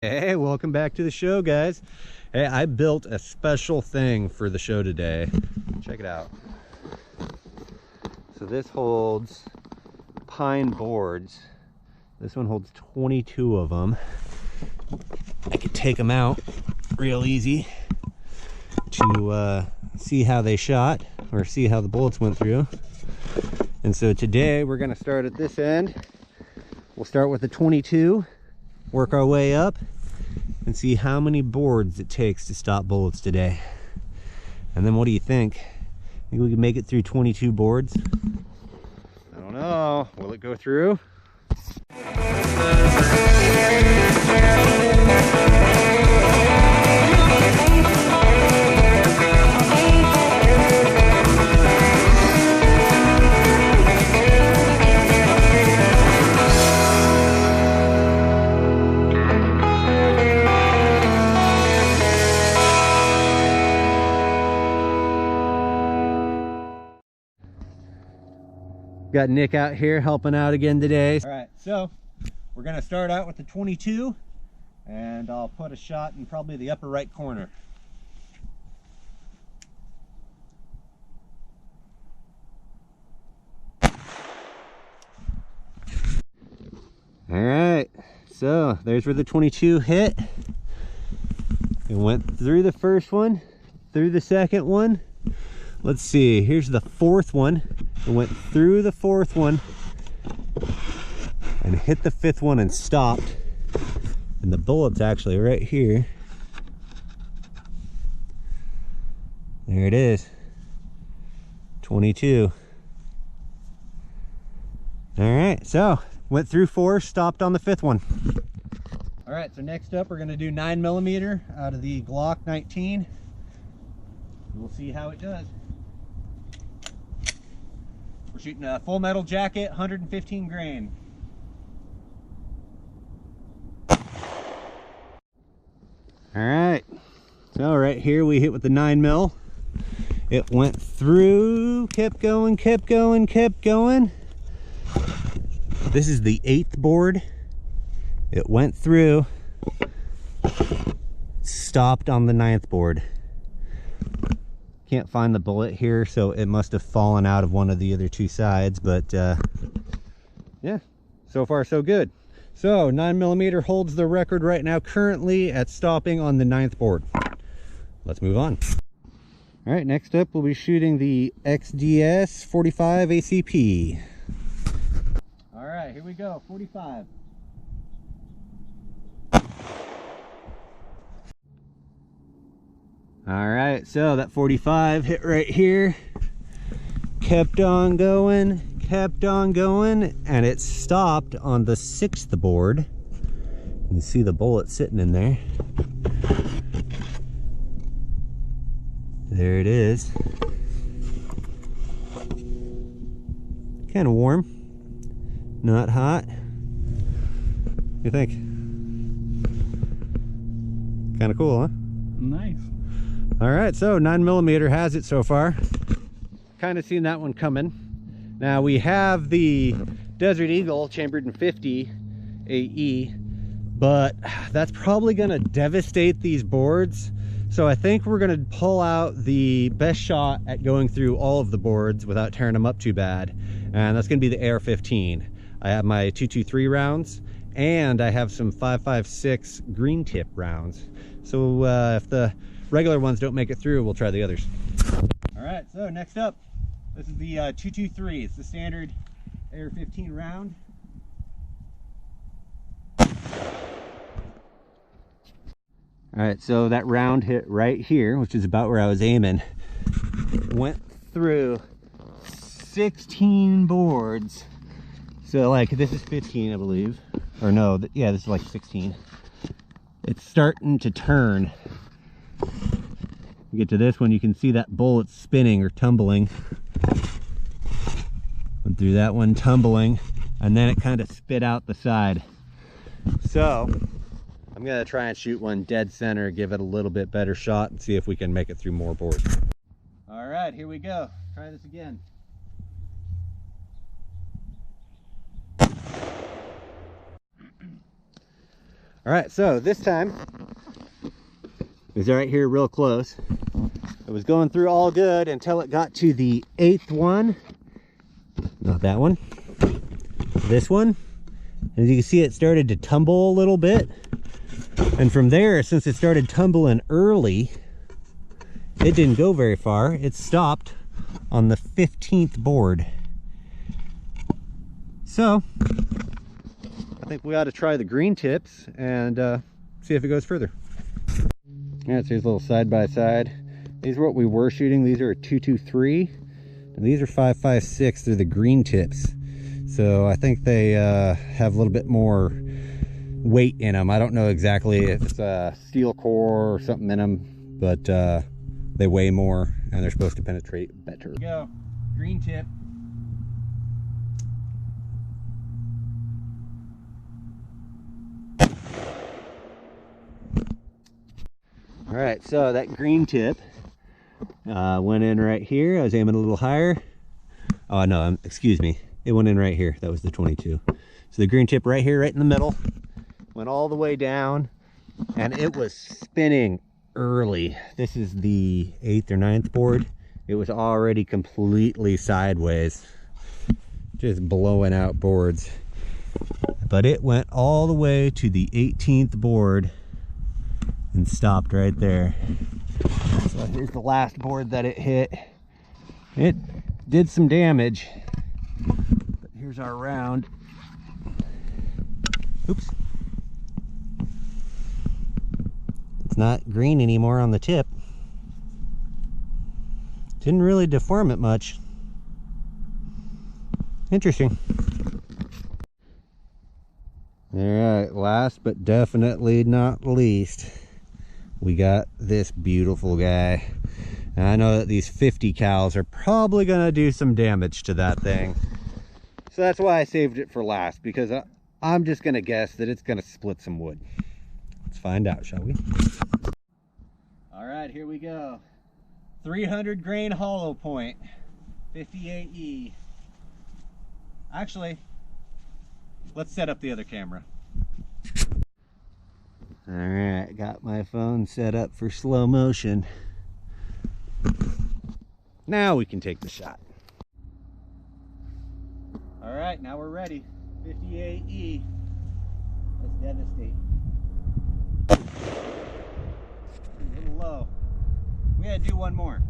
Hey, welcome back to the show, guys. Hey, I built a special thing for the show today. Check it out. So this holds pine boards. This one holds 22 of them. I could take them out real easy to see how they shot or see how the bullets went through. And so today we're going to start at this end. We'll start with the 22, work our way up, and see how many boards it takes to stop bullets today. And then what do you think? Think we can make it through 22 boards? I don't know. Will it go through? Got Nick out here helping out again today. All right, so we're gonna start out with the 22, and I'll put a shot in probably the upper right corner. All right, so there's where the 22 hit. It went through the first one, through the second one. Let's see, here's the fourth one. It went through the fourth one and hit the fifth one and stopped. And the bullet's actually right here. There it is. 22. All right, so went through four, stopped on the fifth one. All right, so next up we're gonna do 9mm out of the Glock 19. We'll see how it does. We're shooting a full metal jacket, 115 grain. All right, so right here we hit with the 9mm. It went through, kept going, kept going, kept going. This is the 8th board. It went through, stopped on the 9th board. Can't find the bullet here, so it must have fallen out of one of the other two sides, but yeah, so far so good. So 9mm holds the record right now currently at stopping on the 9th board. Let's move on. All right, next up we'll be shooting the XDS 45 ACP. All right, here we go, 45. All right, so that 45 hit right here, kept on going, and it stopped on the 6th board. You can see the bullet sitting in there. There it is. Kind of warm, not hot. What do you think? Kind of cool, huh? Nice. All right, so 9mm has it so far. Kind of seen that one coming. Now we have the Desert Eagle chambered in 50 AE, but that's probably gonna devastate these boards. So I think we're gonna pull out the best shot at going through all of the boards without tearing them up too bad. And that's gonna be the AR-15. I have my 223 rounds, and I have some 5.56 green tip rounds. So if the regular ones don't make it through, we'll try the others. All right, so next up, this is the 223. It's the standard AR-15 round. All right, so that round hit right here, which is about where I was aiming. Went through 16 boards. So like this is 15, I believe. Or no, yeah, this is like 16. It's starting to turn. You get to this one, you can see that bullet spinning or tumbling. Went through that one, tumbling, and then it kind of spit out the side. So I'm gonna try and shoot one dead center, give it a little bit better shot, and see if we can make it through more boards. All right, here we go. Try this again. All right, so this time it was right here real close. It was going through all good until it got to the 8th one. Not that one. This one. As you can see, it started to tumble a little bit. And from there, since it started tumbling early, it didn't go very far. It stopped on the 15th board. So I think we ought to try the green tips and see if it goes further. All right, so here's a little side by side. These are what we were shooting. These are 223, and these are 556. They're the green tips. So I think they have a little bit more weight in them. I don't know exactly if it's a steel core or something in them, but they weigh more and they're supposed to penetrate better. Here we go, green tip. All right, so that green tip went in right here. I was aiming a little higher. Oh no, excuse me. It went in right here. That was the 22. So the green tip right here, right in the middle, went all the way down, and it was spinning early. This is the 8th or 9th board. It was already completely sideways, just blowing out boards. But it went all the way to the 18th board and stopped right there. So here's the last board that it hit. It did some damage, but here's our round. Oops. It's not green anymore on the tip. Didn't really deform it much. Interesting. All right, last but definitely not least, we got this beautiful guy. And I know that these 50 cals are probably gonna do some damage to that thing. So that's why I saved it for last, because I'm just gonna guess that it's gonna split some wood. Let's find out, shall we? All right, here we go. 300 grain hollow point, 58E. Actually, let's set up the other camera. All right, got my phone set up for slow motion. Now we can take the shot. All right, now we're ready. 58E. Let's devastate. A little low. We gotta do one more.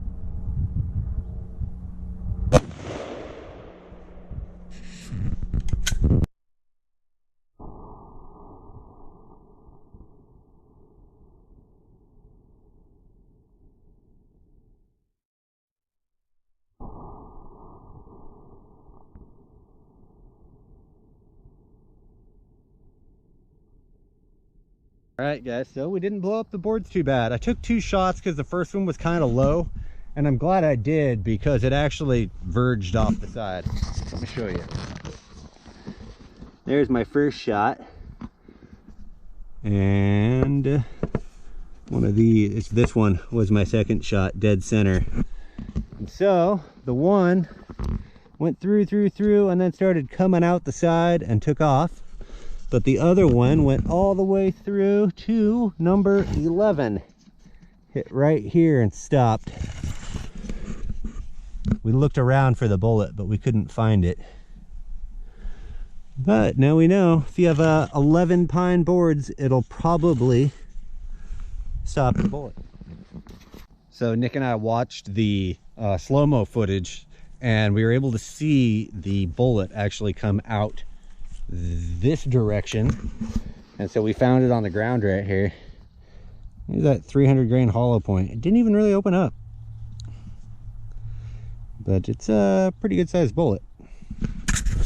All right, guys, so we didn't blow up the boards too bad. I took 2 shots because the first one was kind of low, and I'm glad I did because it actually verged off the side. Let me show you. There's my first shot, and one of these, this one was my second shot, dead center. And so the one went through, and then started coming out the side and took off. But the other one went all the way through to number 11. Hit right here and stopped. We looked around for the bullet, but we couldn't find it. But now we know, if you have 11 pine boards, it'll probably stop the bullet. So Nick and I watched the slow-mo footage, and we were able to see the bullet actually come out this direction, and so we found it on the ground right here. Here's that 300 grain hollow point. It didn't even really open up, but it's a pretty good sized bullet.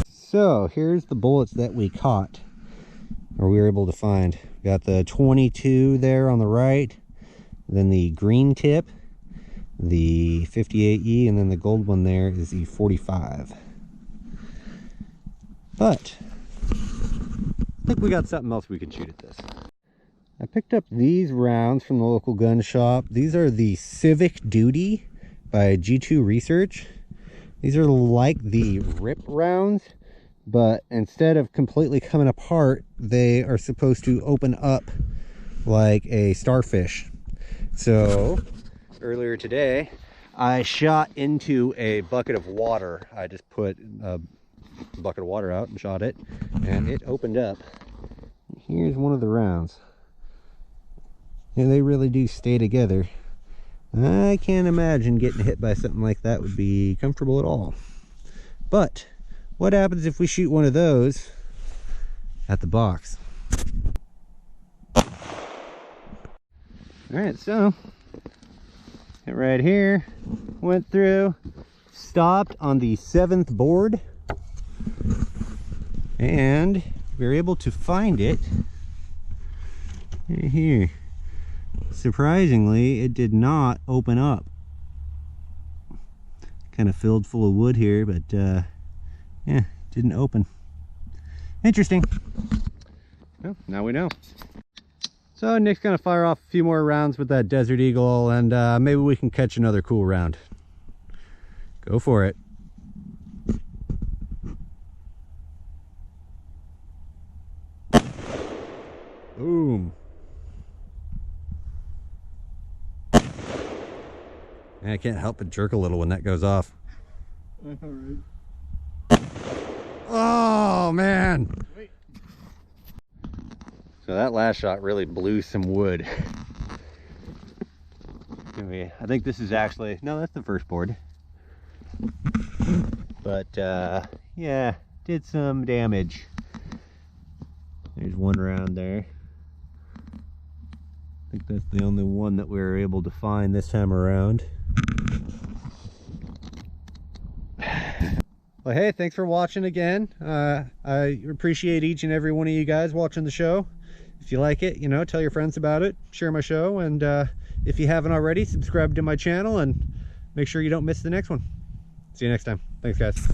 So here's the bullets that we caught, or we were able to find. Got the 22 there on the right, then the green tip, the 58E, and then the gold one there is the 45. But I think we got something else we could shoot at this. I picked up these rounds from the local gun shop. These are the Civic Duty by G2 Research. These are like the RIP rounds, but instead of completely coming apart, they are supposed to open up like a starfish. So earlier today, I shot into a bucket of water. I just put a bucket of water out and shot it, and it opened up. Here's one of the rounds. And they really do stay together. I can't imagine getting hit by something like that would be comfortable at all. But what happens if we shoot one of those at the box? All right, so it right here went through, stopped on the 7th board, and we were able to find it right here. Surprisingly, it did not open up. Kind of filled full of wood here, but yeah, didn't open. Interesting. Well, now we know. So Nick's gonna fire off a few more rounds with that Desert Eagle, and maybe we can catch another cool round. Go for it. Boom. I can't help but jerk a little when that goes off. Oh man. So that last shot really blew some wood. Anyway, I think this is actually, no, that's the first board. But yeah, did some damage. There's one round there. I think that's the only one that we were able to find this time around. Well, hey, thanks for watching again. I appreciate each and every one of you guys watching the show. If you like it, you know, tell your friends about it, share my show, and if you haven't already, subscribe to my channel and make sure you don't miss the next one. See you next time. Thanks, guys.